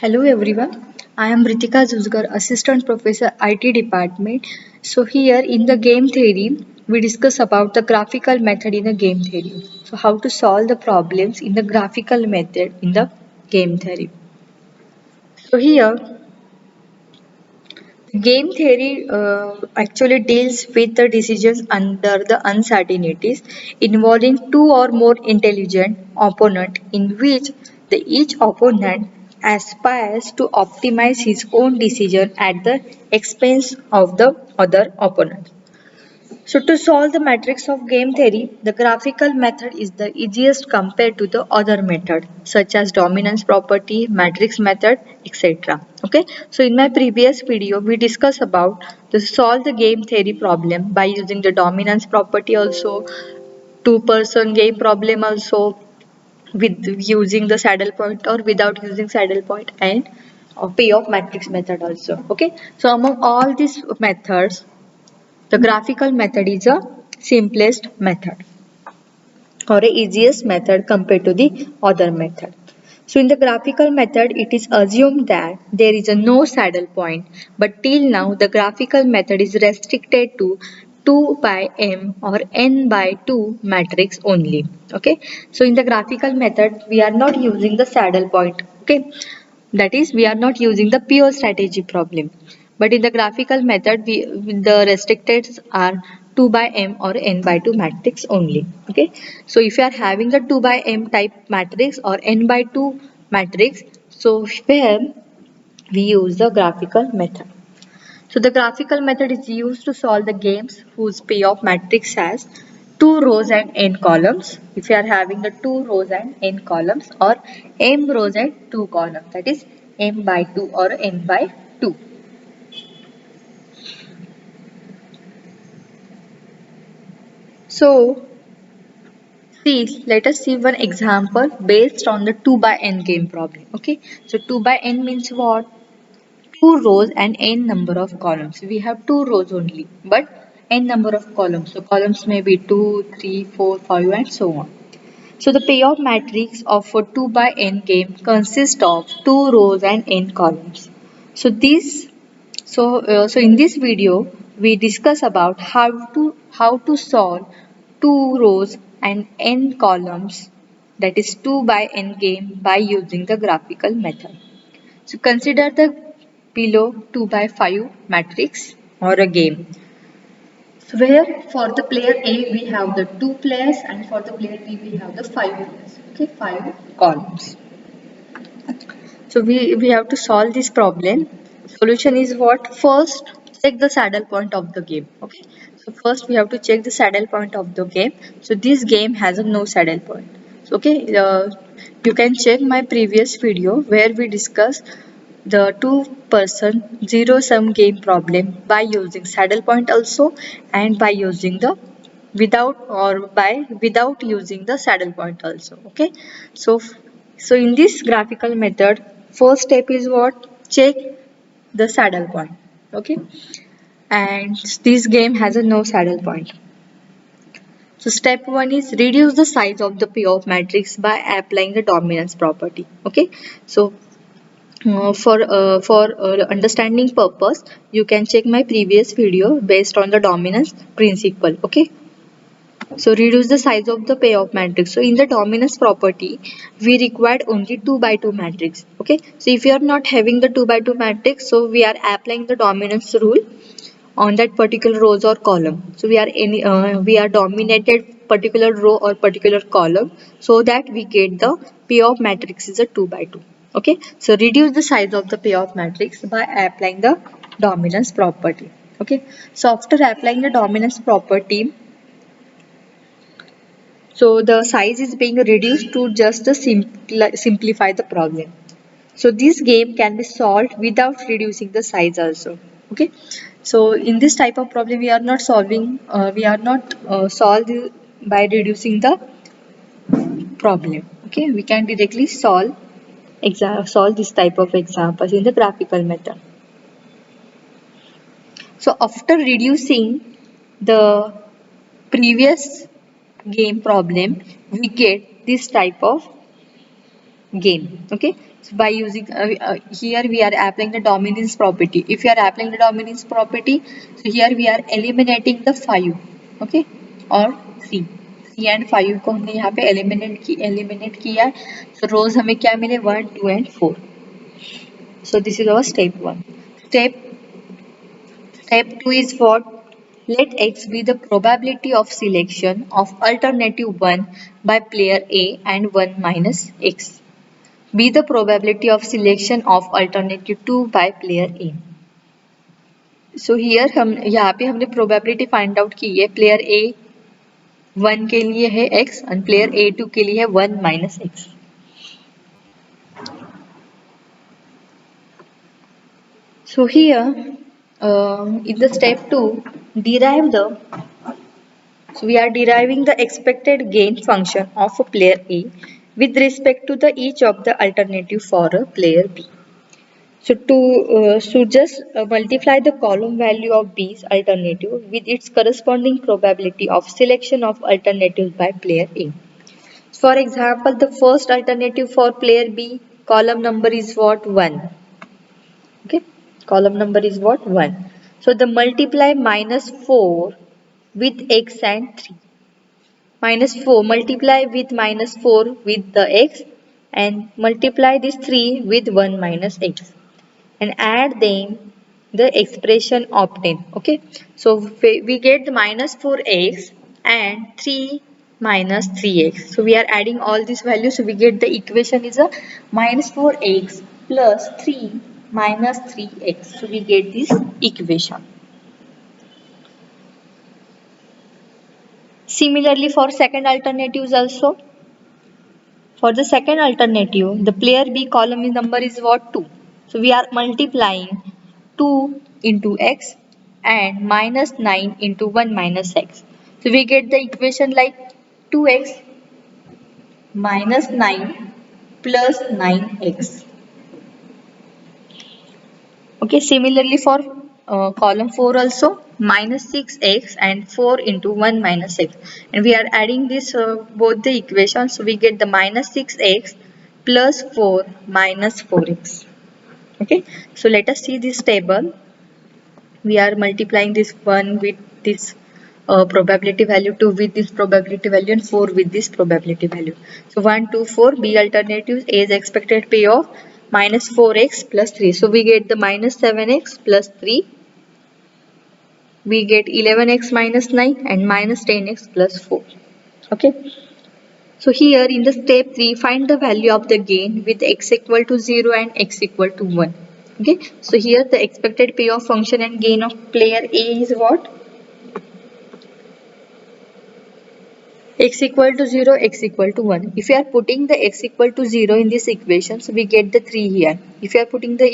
Hello everyone, I am Ritika Zuzgar, Assistant Professor IT Department. So here in the game theory, we discuss about the graphical method in the game theory. So how to solve the problems in the graphical method in the game theory. So here, game theory actually deals with the decisions under the uncertainties involving two or more intelligent opponent in which each opponent aspires to optimize his own decision at the expense of the other opponent. So to solve the matrix of game theory, the graphical method is the easiest compared to the other method such as dominance property, matrix method, etc. Okay. So in my previous video, we discussed about to solve the game theory problem by using the dominance property also, two-person game problem also with using the saddle point or without using saddle point and payoff matrix method also. Okay. So among all these methods, the graphical method is a simplest method or a easiest method compared to the other method. So in the graphical method, it is assumed that there is a no saddle point, but till now the graphical method is restricted to 2 by m or n by 2 matrix only. Okay. So in the graphical method, we are not using the saddle point. Okay. That is, we are not using the pure strategy problem. But in the graphical method, the restricted are 2 by m or n by 2 matrix only. Okay. So if you are having the 2 by m type matrix or n by 2 matrix, so where we use the graphical method. So the graphical method is used to solve the games whose payoff matrix has two rows and n columns. If you are having the two rows and n columns or m rows and two columns, that is m by 2 or n by 2. So let us see one example based on the 2 by n game problem. Okay, so 2 by n means what? Two rows and n number of columns. We have two rows only, but n number of columns. So columns may be 2, 3, 4, 5 and so on. So the payoff matrix of a 2 by n game consists of two rows and n columns. So so in this video we discuss about how to solve two rows and n columns, that is 2 by n game, by using the graphical method. So consider the below 2 by 5 matrix or a game. So where for the player A we have the two players and for the player B we have the five players. Okay, five columns. So we have to solve this problem. Solution is what? First, check the saddle point of the game. Okay. So first we have to check the saddle point of the game. So this game has a no saddle point. So, okay. You can check my previous video where we discuss the two-person zero-sum game problem by using saddle point also and by using the without using the saddle point also. Okay. So so in this graphical method, first step is what? Check the saddle point. Okay. And this game has a no saddle point. So step 1 is reduce the size of the payoff matrix by applying the dominance property. Okay. So for understanding purpose, you can check my previous video based on the dominance principle. Okay. So reduce the size of the payoff matrix. So in the dominance property, we required only 2 by 2 matrix. Okay. So if you are not having the 2 by 2 matrix, so we are applying the dominance rule on that particular rows or column. So we are dominated particular row or particular column so that we get the payoff matrix is a 2 by 2. Okay. So reduce the size of the payoff matrix by applying the dominance property. Okay. So after applying the dominance property, so the size is being reduced to just the simplify the problem. So this game can be solved without reducing the size also. Okay. So in this type of problem, we are not solve by reducing the problem. Okay. We can directly solve this type of examples in the graphical method. So after reducing the previous game problem, we get this type of game. Okay. by using here we are applying the dominance property. If you are applying the dominance property, so here we are eliminating the 5, okay, or C and 5 को हमने यहाँ पे eliminate किया है. So rows हमें क्या मिले 1 2 and 4. So this is our step 1. Step 2 is what? Let X be the probability of selection of alternative 1 by player A and 1 minus X. Be the probability of selection of alternative 2 by player A. So here हम यहाँ पे हमने probability find out की है. Player A 1 के लिए है X and player A 2 के लिए है 1 minus X. So here in the step 2 we are deriving the expected gain function of a player A with respect to the each of the alternative for a player B. So just multiply the column value of B's alternative with its corresponding probability of selection of alternatives by player A. For example, the first alternative for player B, column number is what? 1. Okay, column number is what? 1. So the multiply minus 4 with X and 3. Minus 4 multiply with minus 4 with the X and multiply this 3 with 1 minus X. And add them the expression obtained. Okay, so we get the minus 4x and 3 minus 3x. So we are adding all these values, so we get the equation is a minus 4x plus 3 minus 3x. So we get this equation. Similarly for second alternatives also. For the second alternative, the player B column number is what? 2. So we are multiplying 2 into x and minus 9 into 1 minus x. So we get the equation like 2x minus 9 plus 9x. Okay, similarly for column 4 also, minus 6x and 4 into 1 minus x. And we are adding this both the equations, so we get the minus 6x plus 4 minus 4x. Okay, so let us see this table. We are multiplying this 1 with this probability value, 2 with this probability value and 4 with this probability value. So 1, 2, 4, B alternatives, A is expected payoff minus 4x plus 3. So we get the minus 7x plus 3. We get 11x minus 9 and minus 10x plus 4. Okay. So here in the step 3, find the value of the gain with x equal to 0 and x equal to 1. Okay. So here the expected payoff function and gain of player A is what? X equal to 0, x equal to 1. If you are putting the x equal to 0 in this equation, so we get the 3 here. If you are putting the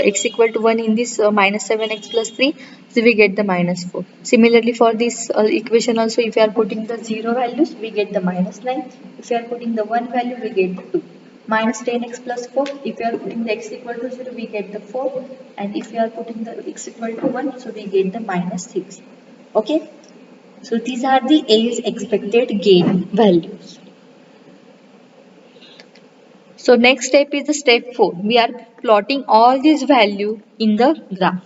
x equal to 1 in this minus 7x plus 3, so we get the minus 4. Similarly for this equation also, if you are putting the 0 values, we get the minus 9. If you are putting the 1 value, we get the 2. Minus 10x plus 4. If you are putting the x equal to 0, we get the 4. And if you are putting the x equal to 1, so we get the minus 6. Okay. So these are the A's expected gain values. So next step is the step 4. We are plotting all these values in the graph.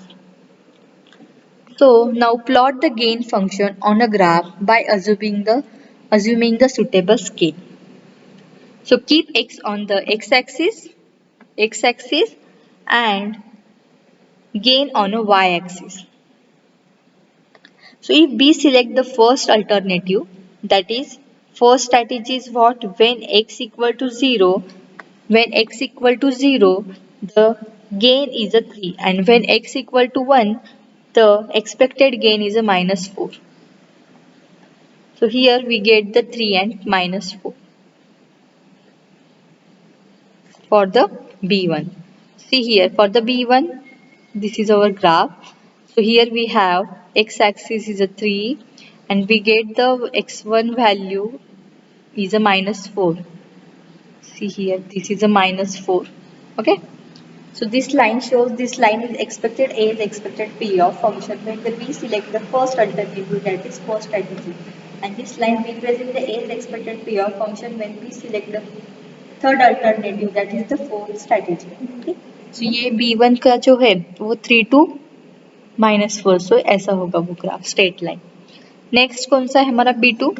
So now plot the gain function on a graph by assuming the suitable scale. So keep x on the x-axis and gain on a y-axis. So if B select the first alternative, that is first strategy is what? When x equal to 0, the gain is a 3, and when x equal to 1, the expected gain is a minus 4. So here we get the 3 and minus 4 for the B1. See here for the B1, this is our graph. So here we have x-axis is a 3 and we get the x1 value is a minus 4. See here, this is a minus 4. Okay. So this line shows this line is expected A is expected payoff function when the B select the first alternative, that is first strategy. And this line represents the A is expected payoff function when B select the third alternative that is the fourth strategy. Okay, so ये B1 का जो है वो 3 to -4, सो ऐसा होगा वो graph straight line. Next कौन सा है हमारा B2,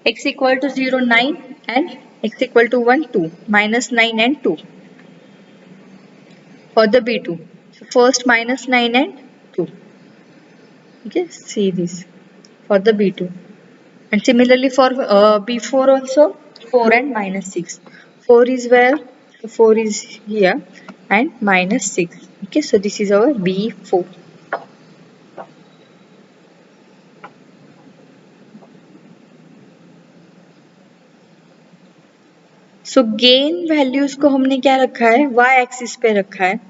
x equal to 0 9 and x equal to 1 2, -9 and 2 for the B2. So first -9 and 2. Okay, see this for the B2. And similarly for B4 also 4 and -6. 4 is where? 4 is here and -6. Okay, so this is our B4. So gain values को हमने क्या रखा है, y axis पे रखा है,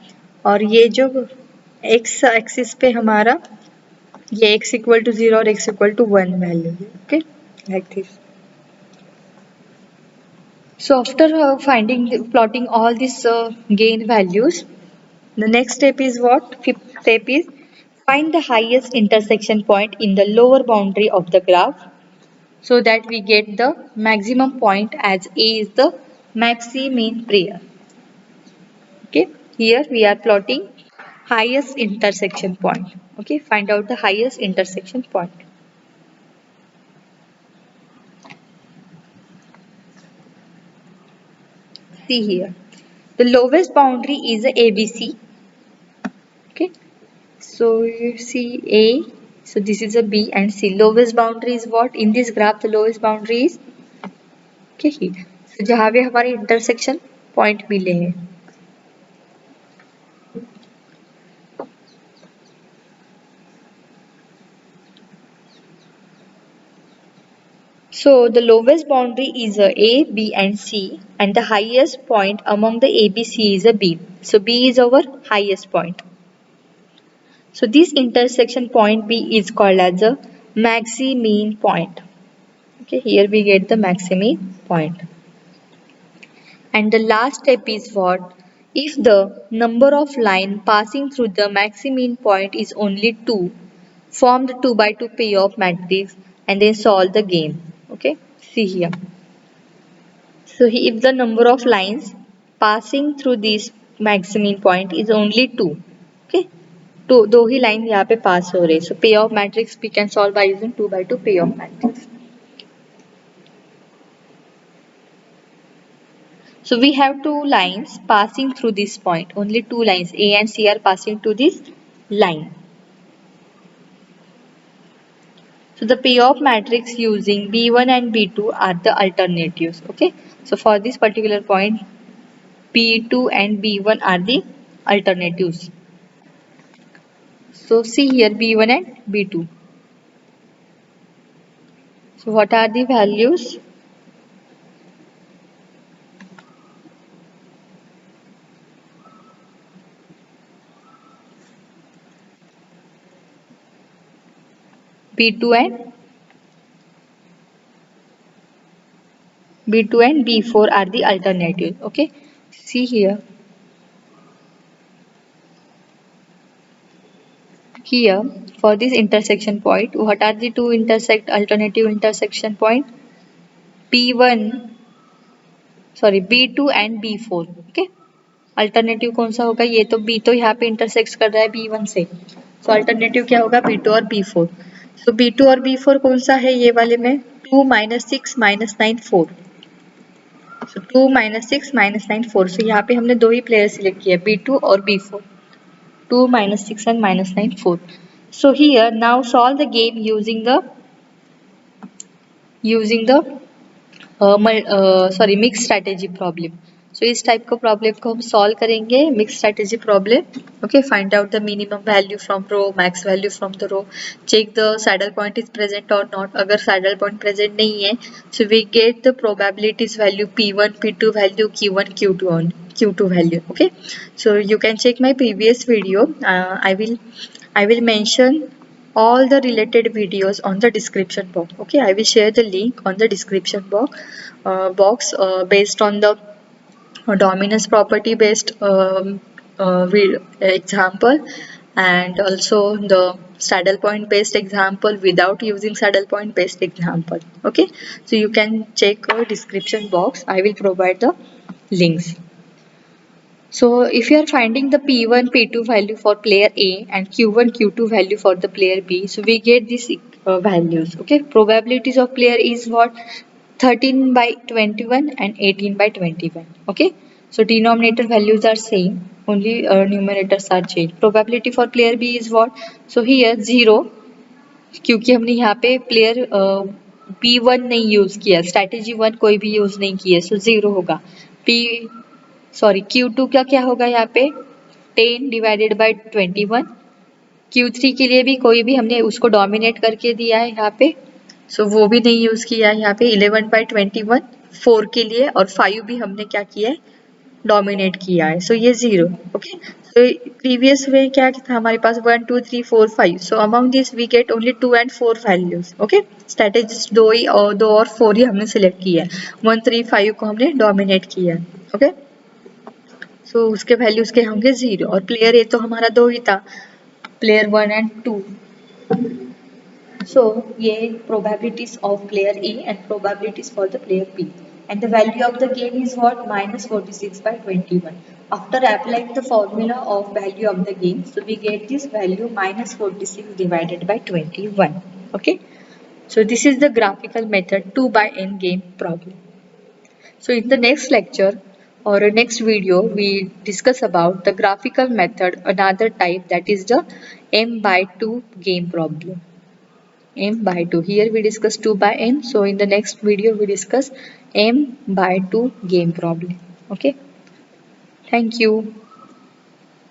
और ये जो x एक्सिस पे हमारा ये x इक्वल टू 0 और x इक्वल टू 1 वैल्यू है. Okay, like this. So after plotting all these gain values, the next step is what? Fifth step is find the highest intersection point in the lower boundary of the graph so that we get the maximum point, as A is the maxi-mean pair. Okay, here we are plotting highest intersection point. Okay, find out the highest intersection point. See here, the lowest boundary is a ABC. Okay, so you see A, so this is a B and C. Lowest boundary is what? In this graph the lowest boundary is okay here. So जहाँ पे हमारे intersection point मिले हैं. So the lowest boundary is A, B and C, and the highest point among the A, B, C is a B. So B is our highest point. So this intersection point B is called as a maxi-mean point. Okay, here we get the maxi-mean point. And the last step is what? If the number of line passing through the maxi-mean point is only 2, form the 2 by 2 payoff matrix and then solve the game. Okay, see here. So if the number of lines passing through this maxi-mean point is only 2, okay, तो दो ही line यहाँ पे पास हो रही. So payoff matrix we can solve by using 2 by 2 payoff matrix. So we have two lines passing through this point. Only two lines A and C are passing to this line. So the payoff matrix using B1 and B2 are the alternatives. Okay. So for this particular point, B2 and B1 are the alternatives. So see here B1 and B2. So what are the values? B2 and B4 are the alternatives. Okay. See here. Here for this intersection point, what are the two alternative intersection point? B2 and B4. Okay, alternative कौन सा होगा? ये तो B तो यहाँ पे intersect कर रहा है B1 से, तो अल्टरनेटिव क्या होगा? B2 और B4. तो B2 और B4 कौन सा है ये वाले में? 2 -6 -9 4. So 2 -6 -9 4. So यहाँ पे हमने दो ही प्लेयर सिलेक्ट किया, B2 और B4. 2 -6 and -9 4. So here now solve the game using the mixed strategy problem. So इस टाइप का प्रॉब्लम को हम सॉल्व करेंगे, mix strategy problem. Okay, find out the minimum value from row, max value from the row, check the saddle point is present or not. अगर saddle point present नहीं है, so we get the probabilities value P1 P2 value, Q1 Q2 value. Okay, so you can check my previous video. I will mention all the related videos on the description box. Okay, I will share the link on the description box based on the dominance property based example, and also the saddle point based example without using saddle point based example. Okay, so you can check our description box. I will provide the links. So if you are finding the P1, P2 value for player A and Q1, Q2 value for the player B, so we get these values. Okay, probabilities of player is what? 13 by 21 and 18 by 21. Okay, so denominator values are same, only numerators are changed. Probability for player B is what? So here 0, क्योंकि हमने यहाँ पे player P1 नहीं use किया, strategy 1 कोई भी use नहीं किया, सो 0 होगा. P Q2 का क्या होगा यहाँ पे? 10 डिवाइडेड बाय 21. Q3 के लिए भी कोई भी हमने उसको डोमिनेट करके दिया है यहाँ पे, सो वो भी नहीं यूज किया है यहाँ पे. 11 बाय 21 4 के लिए, और 5 भी हमने क्या किया है? डोमिनेट किया है, सो ये 0. ओके, सो प्रीवियस वे क्या था हमारे पास? 1 2 3 4 5. So among this we get only 2 and 4 values. Okay, strategist दो और 4 ही हमने सिलेक्ट किया है. 1 3 5 को हमने डोमिनेट किया है. ओके, सो उसके वैल्यूज के होंगे 0, और प्लेयर ए तो हमारा 2 ही था, प्लेयर 1 and 2. So ये probabilities of player A and probabilities for the player B, and the value of the gain is what? Minus 46 by 21. After applying the formula of value of the gain, so we get this value minus 46 divided by 21. Okay, so this is the graphical method 2 by n game problem. So in the next lecture or next video, we discuss about the graphical method, another type, that is the m by 2 game problem. M by 2. Here we discuss 2 by n. So in the next video we discuss m by 2 game problem. Okay. Thank you.